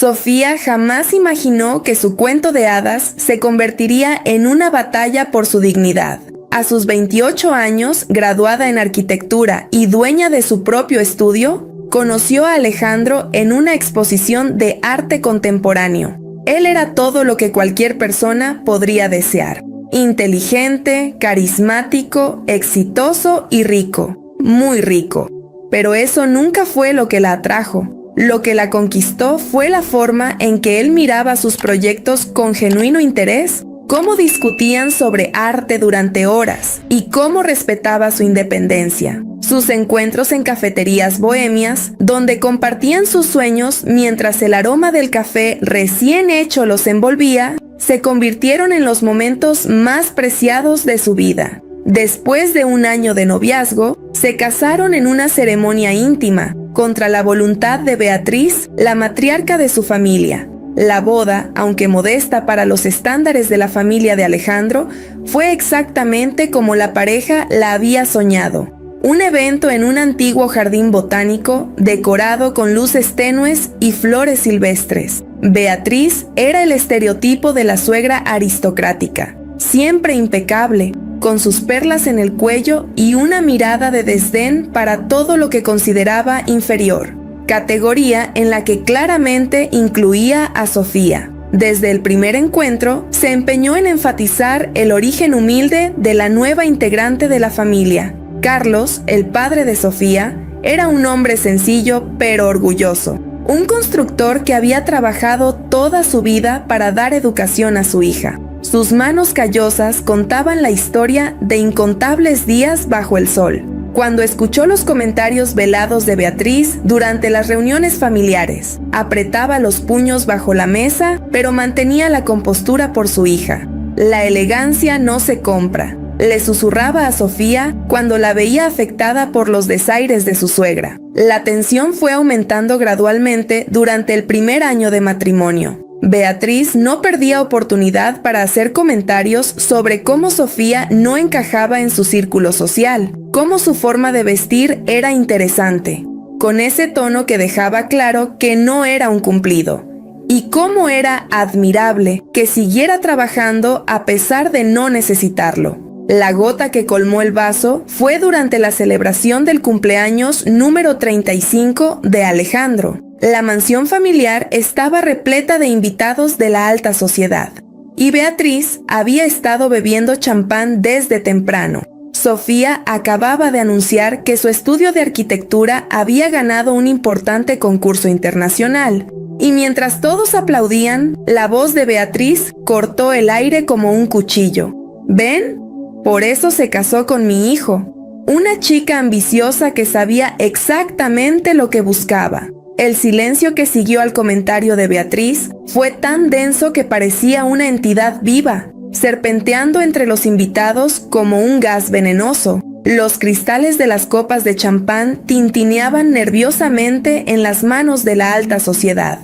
Sofía jamás imaginó que su cuento de hadas se convertiría en una batalla por su dignidad. A sus 28 años, graduada en arquitectura y dueña de su propio estudio, conoció a Alejandro en una exposición de arte contemporáneo. Él era todo lo que cualquier persona podría desear. Inteligente, carismático, exitoso y rico. Muy rico. Pero eso nunca fue lo que la atrajo. Lo que la conquistó fue la forma en que él miraba sus proyectos con genuino interés, cómo discutían sobre arte durante horas y cómo respetaba su independencia. Sus encuentros en cafeterías bohemias, donde compartían sus sueños mientras el aroma del café recién hecho los envolvía, se convirtieron en los momentos más preciados de su vida. Después de un año de noviazgo, se casaron en una ceremonia íntima, contra la voluntad de Beatriz, la matriarca de su familia. La boda, aunque modesta para los estándares de la familia de Alejandro, fue exactamente como la pareja la había soñado. Un evento en un antiguo jardín botánico, decorado con luces tenues y flores silvestres. Beatriz era el estereotipo de la suegra aristocrática, siempre impecable, con sus perlas en el cuello y una mirada de desdén para todo lo que consideraba inferior, categoría en la que claramente incluía a Sofía. Desde el primer encuentro, se empeñó en enfatizar el origen humilde de la nueva integrante de la familia. Carlos, el padre de Sofía, era un hombre sencillo pero orgulloso, un constructor que había trabajado toda su vida para dar educación a su hija. Sus manos callosas contaban la historia de incontables días bajo el sol. Cuando escuchó los comentarios velados de Beatriz durante las reuniones familiares, apretaba los puños bajo la mesa, pero mantenía la compostura por su hija. La elegancia no se compra, le susurraba a Sofía cuando la veía afectada por los desaires de su suegra. La tensión fue aumentando gradualmente durante el primer año de matrimonio. Beatriz no perdía oportunidad para hacer comentarios sobre cómo Sofía no encajaba en su círculo social, cómo su forma de vestir era interesante, con ese tono que dejaba claro que no era un cumplido, y cómo era admirable que siguiera trabajando a pesar de no necesitarlo. La gota que colmó el vaso fue durante la celebración del cumpleaños número 35 de Alejandro. La mansión familiar estaba repleta de invitados de la alta sociedad, y Beatriz había estado bebiendo champán desde temprano. Sofía acababa de anunciar que su estudio de arquitectura había ganado un importante concurso internacional, y mientras todos aplaudían, la voz de Beatriz cortó el aire como un cuchillo. ¿Ven? Por eso se casó con mi hijo, una chica ambiciosa que sabía exactamente lo que buscaba. El silencio que siguió al comentario de Beatriz fue tan denso que parecía una entidad viva, serpenteando entre los invitados como un gas venenoso. Los cristales de las copas de champán tintineaban nerviosamente en las manos de la alta sociedad,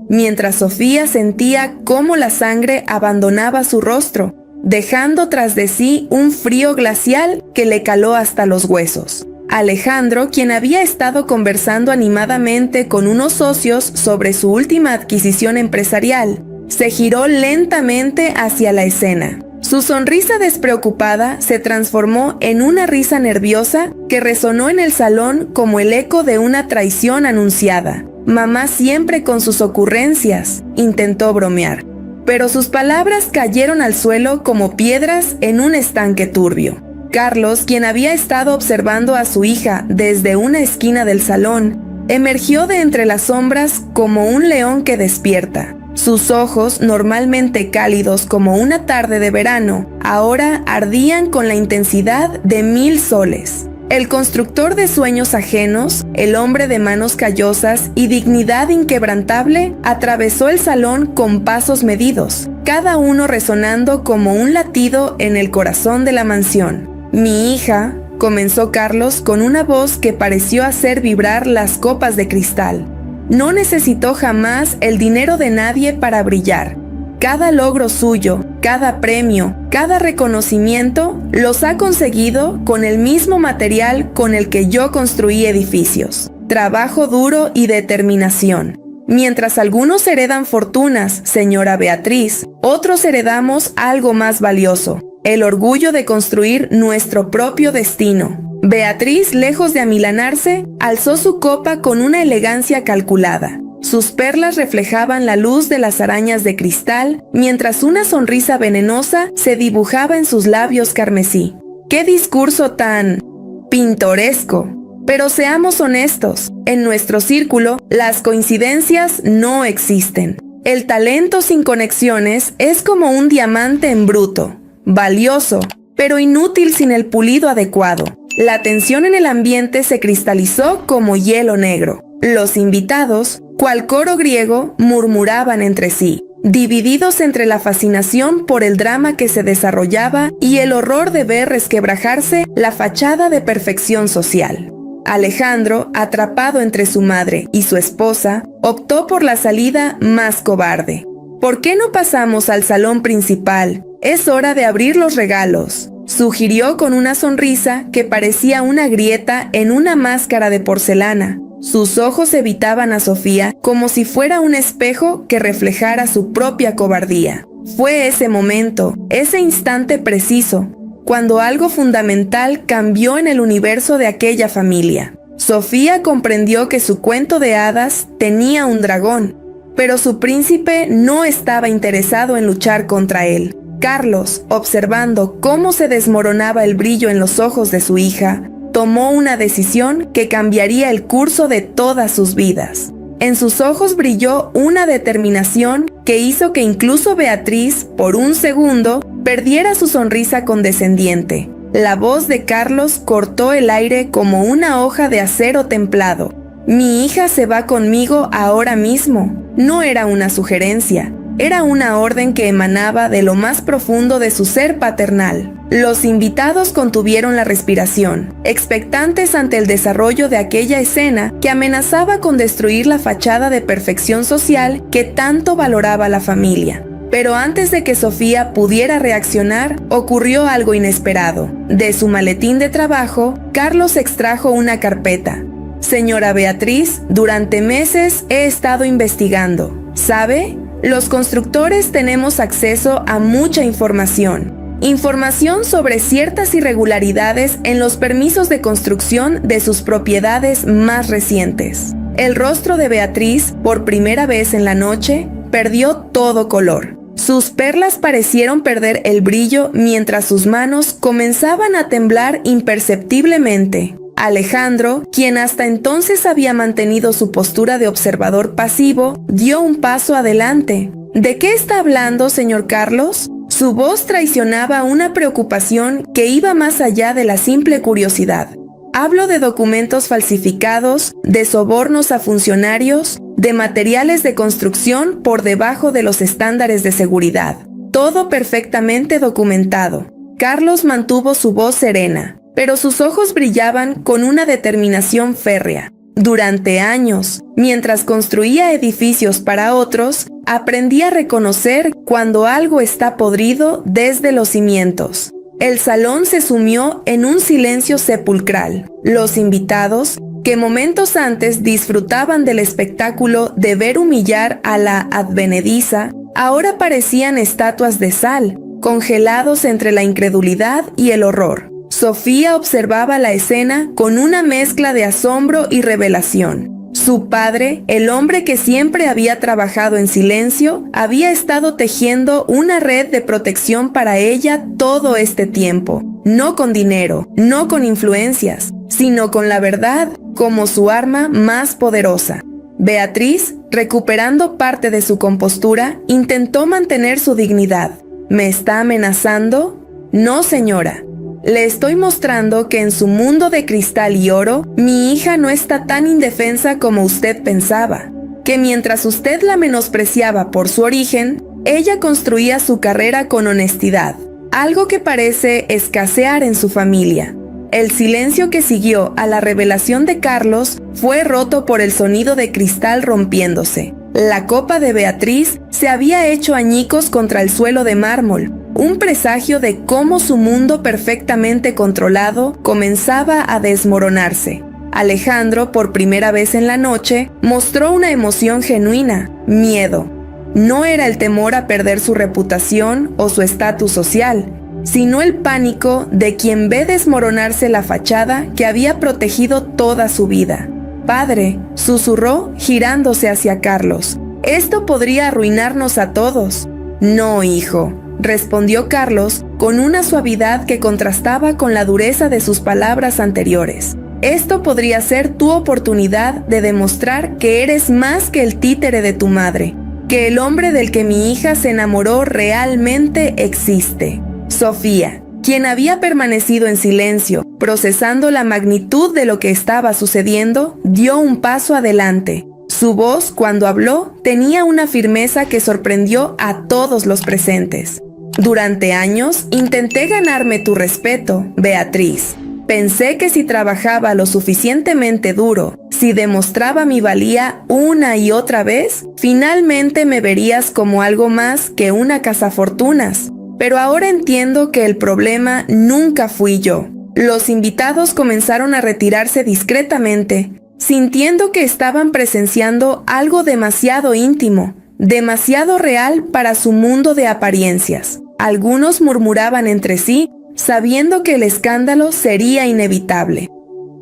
mientras Sofía sentía cómo la sangre abandonaba su rostro, dejando tras de sí un frío glacial que le caló hasta los huesos. Alejandro, quien había estado conversando animadamente con unos socios sobre su última adquisición empresarial, se giró lentamente hacia la escena. Su sonrisa despreocupada se transformó en una risa nerviosa que resonó en el salón como el eco de una traición anunciada. Mamá siempre con sus ocurrencias, intentó bromear, pero sus palabras cayeron al suelo como piedras en un estanque turbio. Carlos, quien había estado observando a su hija desde una esquina del salón, emergió de entre las sombras como un león que despierta. Sus ojos, normalmente cálidos como una tarde de verano, ahora ardían con la intensidad de 1000 soles. El constructor de sueños ajenos, el hombre de manos callosas y dignidad inquebrantable, atravesó el salón con pasos medidos, cada uno resonando como un latido en el corazón de la mansión. Mi hija, comenzó Carlos con una voz que pareció hacer vibrar las copas de cristal, no necesitó jamás el dinero de nadie para brillar. Cada logro suyo, cada premio, cada reconocimiento, los ha conseguido con el mismo material con el que yo construí edificios. Trabajo duro y determinación. Mientras algunos heredan fortunas, señora Beatriz, otros heredamos algo más valioso, el orgullo de construir nuestro propio destino. Beatriz, lejos de amilanarse, alzó su copa con una elegancia calculada. Sus perlas reflejaban la luz de las arañas de cristal, mientras una sonrisa venenosa se dibujaba en sus labios carmesí. ¡Qué discurso tan pintoresco! Pero seamos honestos, en nuestro círculo, las coincidencias no existen. El talento sin conexiones es como un diamante en bruto, valioso, pero inútil sin el pulido adecuado. La tensión en el ambiente se cristalizó como hielo negro. Los invitados, cual coro griego, murmuraban entre sí, divididos entre la fascinación por el drama que se desarrollaba y el horror de ver resquebrajarse la fachada de perfección social. Alejandro, atrapado entre su madre y su esposa, optó por la salida más cobarde. ¿Por qué no pasamos al salón principal? Es hora de abrir los regalos, sugirió con una sonrisa que parecía una grieta en una máscara de porcelana. Sus ojos evitaban a Sofía como si fuera un espejo que reflejara su propia cobardía. Fue ese momento, ese instante preciso, cuando algo fundamental cambió en el universo de aquella familia. Sofía comprendió que su cuento de hadas tenía un dragón, pero su príncipe no estaba interesado en luchar contra él. Carlos, observando cómo se desmoronaba el brillo en los ojos de su hija, tomó una decisión que cambiaría el curso de todas sus vidas. En sus ojos brilló una determinación que hizo que incluso Beatriz, por un segundo, perdiera su sonrisa condescendiente. La voz de Carlos cortó el aire como una hoja de acero templado. Mi hija se va conmigo ahora mismo. No era una sugerencia. Era una orden que emanaba de lo más profundo de su ser paternal. Los invitados contuvieron la respiración, expectantes ante el desarrollo de aquella escena que amenazaba con destruir la fachada de perfección social que tanto valoraba la familia. Pero antes de que Sofía pudiera reaccionar, ocurrió algo inesperado. De su maletín de trabajo, Carlos extrajo una carpeta. Señora Beatriz, durante meses he estado investigando. ¿Sabe? Los constructores tenemos acceso a mucha información. Información sobre ciertas irregularidades en los permisos de construcción de sus propiedades más recientes. El rostro de Beatriz, por primera vez en la noche, perdió todo color. Sus perlas parecieron perder el brillo mientras sus manos comenzaban a temblar imperceptiblemente. Alejandro, quien hasta entonces había mantenido su postura de observador pasivo, dio un paso adelante. ¿De qué está hablando, señor Carlos? Su voz traicionaba una preocupación que iba más allá de la simple curiosidad. Hablo de documentos falsificados, de sobornos a funcionarios, de materiales de construcción por debajo de los estándares de seguridad. Todo perfectamente documentado. Carlos mantuvo su voz serena, pero sus ojos brillaban con una determinación férrea. Durante años, mientras construía edificios para otros, aprendí a reconocer cuando algo está podrido desde los cimientos. El salón se sumió en un silencio sepulcral. Los invitados, que momentos antes disfrutaban del espectáculo de ver humillar a la advenediza, ahora parecían estatuas de sal, congelados entre la incredulidad y el horror. Sofía observaba la escena con una mezcla de asombro y revelación. Su padre, el hombre que siempre había trabajado en silencio, había estado tejiendo una red de protección para ella todo este tiempo. No con dinero, no con influencias, sino con la verdad como su arma más poderosa. Beatriz, recuperando parte de su compostura, intentó mantener su dignidad. ¿Me está amenazando? No, señora. Le estoy mostrando que en su mundo de cristal y oro, mi hija no está tan indefensa como usted pensaba, que mientras usted la menospreciaba por su origen, ella construía su carrera con honestidad, algo que parece escasear en su familia. El silencio que siguió a la revelación de Carlos fue roto por el sonido de cristal rompiéndose. La copa de Beatriz se había hecho añicos contra el suelo de mármol, un presagio de cómo su mundo perfectamente controlado comenzaba a desmoronarse. Alejandro, por primera vez en la noche, mostró una emoción genuina: miedo. No era el temor a perder su reputación o su estatus social, sino el pánico de quien ve desmoronarse la fachada que había protegido toda su vida. «Padre», susurró girándose hacia Carlos, «esto podría arruinarnos a todos». «No, hijo», respondió Carlos con una suavidad que contrastaba con la dureza de sus palabras anteriores. «Esto podría ser tu oportunidad de demostrar que eres más que el títere de tu madre, que el hombre del que mi hija se enamoró realmente existe». Sofía, quien había permanecido en silencio, procesando la magnitud de lo que estaba sucediendo, dio un paso adelante. Su voz, cuando habló, tenía una firmeza que sorprendió a todos los presentes. «Durante años intenté ganarme tu respeto, Beatriz. Pensé que si trabajaba lo suficientemente duro, si demostraba mi valía una y otra vez, finalmente me verías como algo más que una cazafortunas. Pero ahora entiendo que el problema nunca fui yo». Los invitados comenzaron a retirarse discretamente, sintiendo que estaban presenciando algo demasiado íntimo, demasiado real para su mundo de apariencias. Algunos murmuraban entre sí, sabiendo que el escándalo sería inevitable.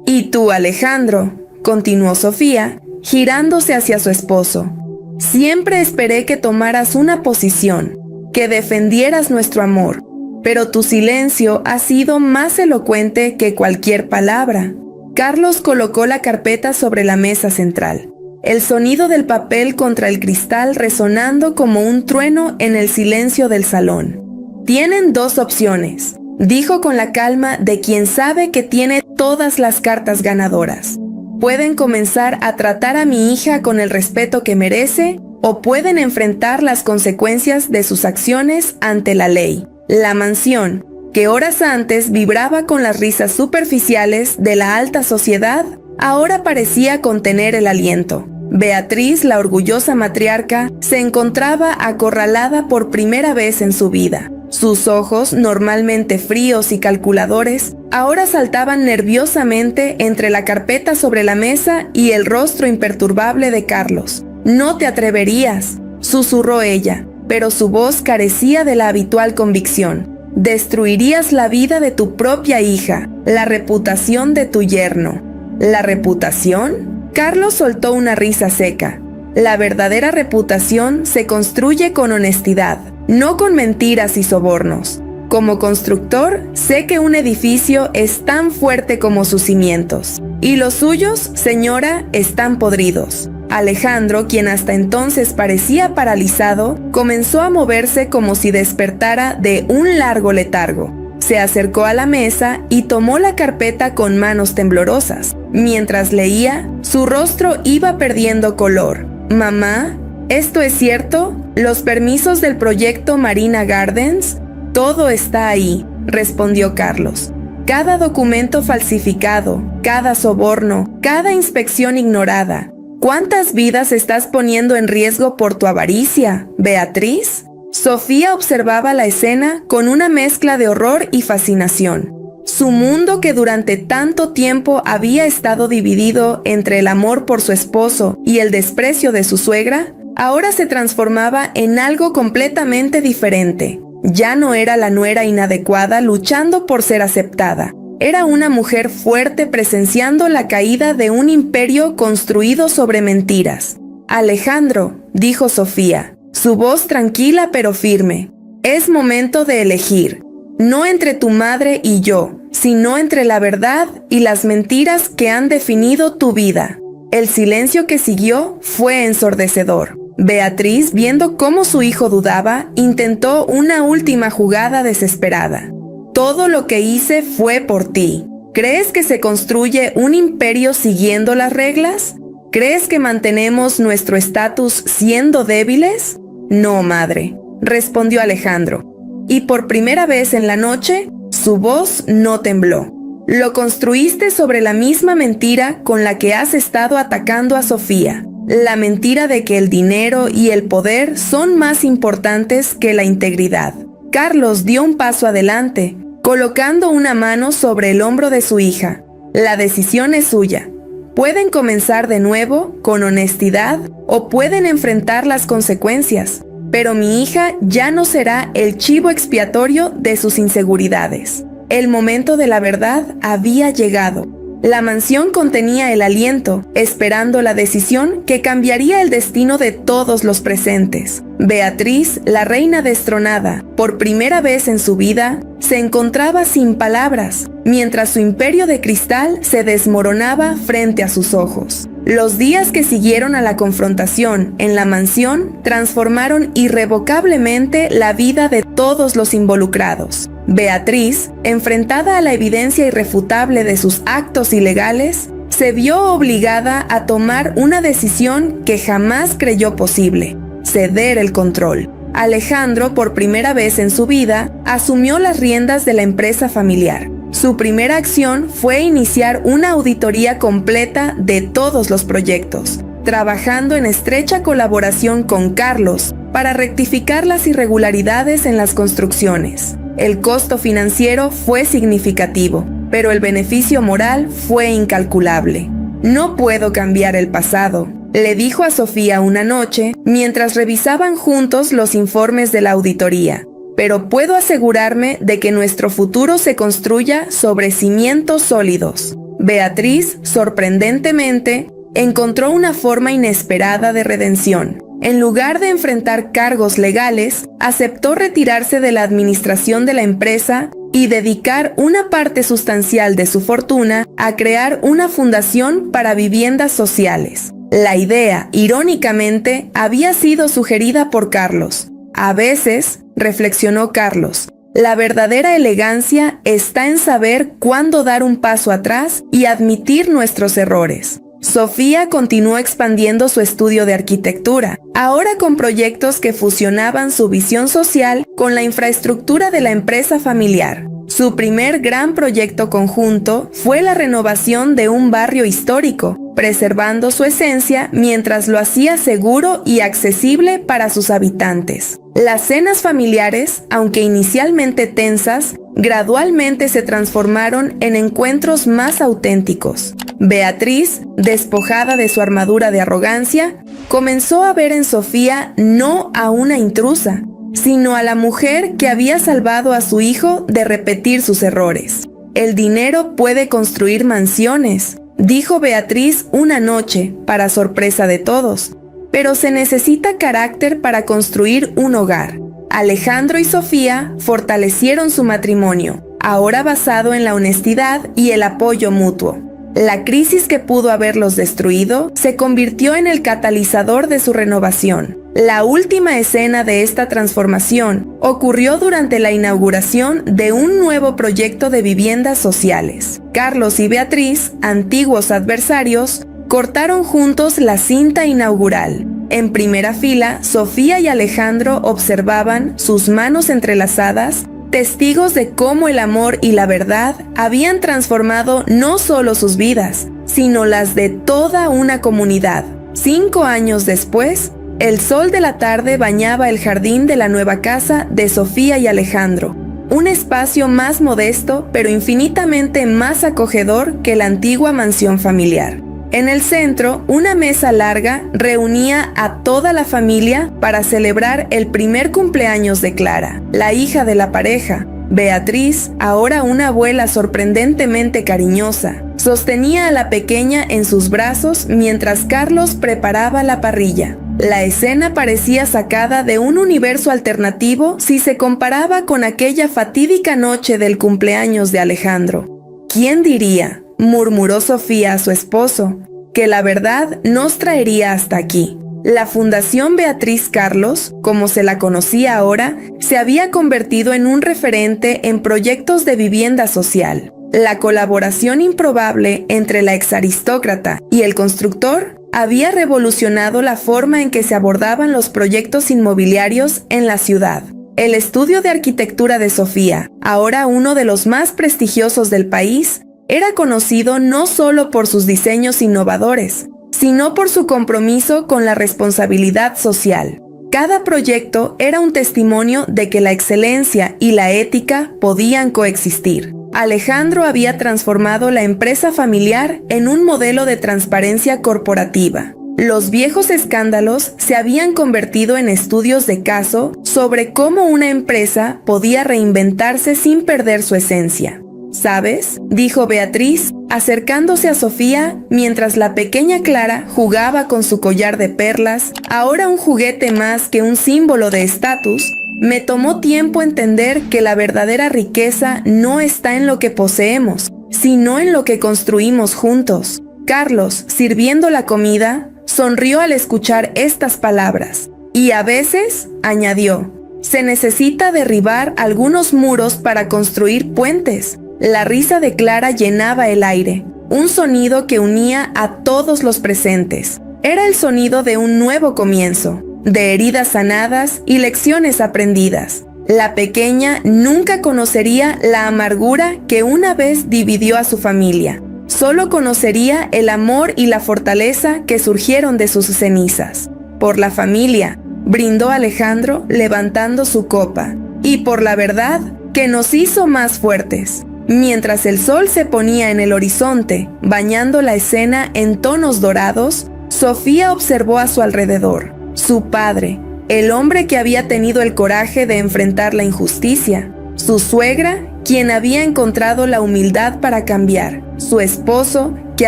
«Y tú, Alejandro», continuó Sofía, girándose hacia su esposo, «siempre esperé que tomaras una posición, que defendieras nuestro amor, pero tu silencio ha sido más elocuente que cualquier palabra». Carlos colocó la carpeta sobre la mesa central, el sonido del papel contra el cristal resonando como un trueno en el silencio del salón. «Tienen dos opciones», dijo con la calma de quien sabe que tiene todas las cartas ganadoras. «Pueden comenzar a tratar a mi hija con el respeto que merece, o pueden enfrentar las consecuencias de sus acciones ante la ley». La mansión, que horas antes vibraba con las risas superficiales de la alta sociedad, ahora parecía contener el aliento. Beatriz, la orgullosa matriarca, se encontraba acorralada por primera vez en su vida. Sus ojos, normalmente fríos y calculadores, ahora saltaban nerviosamente entre la carpeta sobre la mesa y el rostro imperturbable de Carlos. «No te atreverías», susurró ella, pero su voz carecía de la habitual convicción. «Destruirías la vida de tu propia hija, la reputación de tu yerno». «¿La reputación?». Carlos soltó una risa seca. «La verdadera reputación se construye con honestidad, no con mentiras y sobornos. Como constructor, sé que un edificio es tan fuerte como sus cimientos. Y los suyos, señora, están podridos». Alejandro, quien hasta entonces parecía paralizado, comenzó a moverse como si despertara de un largo letargo. Se acercó a la mesa y tomó la carpeta con manos temblorosas. Mientras leía, su rostro iba perdiendo color. «Mamá, ¿esto es cierto? ¿Los permisos del proyecto Marina Gardens?» «Todo está ahí», respondió Carlos. «Cada documento falsificado, cada soborno, cada inspección ignorada. ¿Cuántas vidas estás poniendo en riesgo por tu avaricia, Beatriz?». Sofía observaba la escena con una mezcla de horror y fascinación. Su mundo, que durante tanto tiempo había estado dividido entre el amor por su esposo y el desprecio de su suegra, ahora se transformaba en algo completamente diferente. Ya no era la nuera inadecuada luchando por ser aceptada. Era una mujer fuerte presenciando la caída de un imperio construido sobre mentiras. «Alejandro», dijo Sofía, su voz tranquila pero firme, «es momento de elegir, no entre tu madre y yo, sino entre la verdad y las mentiras que han definido tu vida». El silencio que siguió fue ensordecedor. Beatriz, viendo cómo su hijo dudaba, intentó una última jugada desesperada. «Todo lo que hice fue por ti. ¿Crees que se construye un imperio siguiendo las reglas? ¿Crees que mantenemos nuestro estatus siendo débiles?». «No, madre», respondió Alejandro. Y por primera vez en la noche, su voz no tembló. «Lo construiste sobre la misma mentira con la que has estado atacando a Sofía. La mentira de que el dinero y el poder son más importantes que la integridad». Carlos dio un paso adelante, colocando una mano sobre el hombro de su hija. «La decisión es suya. Pueden comenzar de nuevo con honestidad o pueden enfrentar las consecuencias, pero mi hija ya no será el chivo expiatorio de sus inseguridades. El momento de la verdad había llegado. La mansión contenía el aliento, esperando la decisión que cambiaría el destino de todos los presentes. Beatriz, la reina destronada, por primera vez en su vida, se encontraba sin palabras, mientras su imperio de cristal se desmoronaba frente a sus ojos. Los días que siguieron a la confrontación en la mansión transformaron irrevocablemente la vida de todos los involucrados. Beatriz, enfrentada a la evidencia irrefutable de sus actos ilegales, se vio obligada a tomar una decisión que jamás creyó posible: ceder el control. Alejandro, por primera vez en su vida, asumió las riendas de la empresa familiar. Su primera acción fue iniciar una auditoría completa de todos los proyectos, trabajando en estrecha colaboración con Carlos para rectificar las irregularidades en las construcciones. El costo financiero fue significativo, pero el beneficio moral fue incalculable. «No puedo cambiar el pasado», le dijo a Sofía una noche mientras revisaban juntos los informes de la auditoría. «Pero puedo asegurarme de que nuestro futuro se construya sobre cimientos sólidos». Beatriz, sorprendentemente, encontró una forma inesperada de redención. En lugar de enfrentar cargos legales, aceptó retirarse de la administración de la empresa y dedicar una parte sustancial de su fortuna a crear una fundación para viviendas sociales. La idea, irónicamente, había sido sugerida por Carlos. A veces, reflexionó Carlos, la verdadera elegancia está en saber cuándo dar un paso atrás y admitir nuestros errores. Sofía continuó expandiendo su estudio de arquitectura, ahora con proyectos que fusionaban su visión social con la infraestructura de la empresa familiar. Su primer gran proyecto conjunto fue la renovación de un barrio histórico, preservando su esencia mientras lo hacía seguro y accesible para sus habitantes. Las cenas familiares, aunque inicialmente tensas, gradualmente se transformaron en encuentros más auténticos. Beatriz, despojada de su armadura de arrogancia, comenzó a ver en Sofía no a una intrusa, sino a la mujer que había salvado a su hijo de repetir sus errores. «El dinero puede construir mansiones», dijo Beatriz una noche, para sorpresa de todos, «pero se necesita carácter para construir un hogar». Alejandro y Sofía fortalecieron su matrimonio, ahora basado en la honestidad y el apoyo mutuo. La crisis que pudo haberlos destruido se convirtió en el catalizador de su renovación. La última escena de esta transformación ocurrió durante la inauguración de un nuevo proyecto de viviendas sociales. Carlos y Beatriz, antiguos adversarios, cortaron juntos la cinta inaugural. En primera fila, Sofía y Alejandro observaban, sus manos entrelazadas, testigos de cómo el amor y la verdad habían transformado no solo sus vidas, sino las de toda una comunidad. 5 años después, el sol de la tarde bañaba el jardín de la nueva casa de Sofía y Alejandro, un espacio más modesto pero infinitamente más acogedor que la antigua mansión familiar. En el centro, una mesa larga reunía a toda la familia para celebrar el primer cumpleaños de Clara, la hija de la pareja. Beatriz, ahora una abuela sorprendentemente cariñosa, sostenía a la pequeña en sus brazos mientras Carlos preparaba la parrilla. La escena parecía sacada de un universo alternativo si se comparaba con aquella fatídica noche del cumpleaños de Alejandro. ¿Quién diría?, murmuró Sofía a su esposo, que la verdad nos traería hasta aquí. La Fundación Beatriz Carlos, como se la conocía ahora, se había convertido en un referente en proyectos de vivienda social. La colaboración improbable entre la exaristócrata y el constructor había revolucionado la forma en que se abordaban los proyectos inmobiliarios en la ciudad. El estudio de arquitectura de Sofía, ahora uno de los más prestigiosos del país, era conocido no solo por sus diseños innovadores, sino por su compromiso con la responsabilidad social. Cada proyecto era un testimonio de que la excelencia y la ética podían coexistir. Alejandro había transformado la empresa familiar en un modelo de transparencia corporativa. Los viejos escándalos se habían convertido en estudios de caso sobre cómo una empresa podía reinventarse sin perder su esencia. ¿Sabes?, dijo Beatriz, acercándose a Sofía mientras la pequeña Clara jugaba con su collar de perlas, ahora un juguete más que un símbolo de estatus. Me tomó tiempo entender que la verdadera riqueza no está en lo que poseemos, sino en lo que construimos juntos. Carlos, sirviendo la comida, sonrió al escuchar estas palabras. Y a veces, añadió, se necesita derribar algunos muros para construir puentes. La risa de Clara llenaba el aire, un sonido que unía a todos los presentes. Era el sonido de un nuevo comienzo, de heridas sanadas y lecciones aprendidas. La pequeña nunca conocería la amargura que una vez dividió a su familia. Solo conocería el amor y la fortaleza que surgieron de sus cenizas. Por la familia, brindó Alejandro levantando su copa, y por la verdad que nos hizo más fuertes. Mientras el sol se ponía en el horizonte, bañando la escena en tonos dorados, Sofía observó a su alrededor. Su padre, el hombre que había tenido el coraje de enfrentar la injusticia. Su suegra, quien había encontrado la humildad para cambiar. Su esposo, que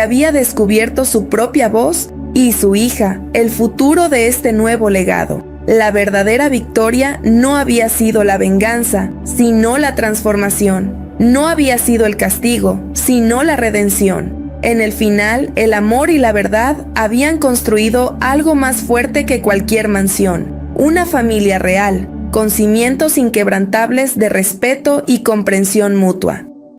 había descubierto su propia voz. Y su hija, el futuro de este nuevo legado. La verdadera victoria no había sido la venganza, sino la transformación. No había sido el castigo, sino la redención. En el final, el amor y la verdad habían construido algo más fuerte que cualquier mansión. Una familia real, con cimientos inquebrantables de respeto y comprensión mutua.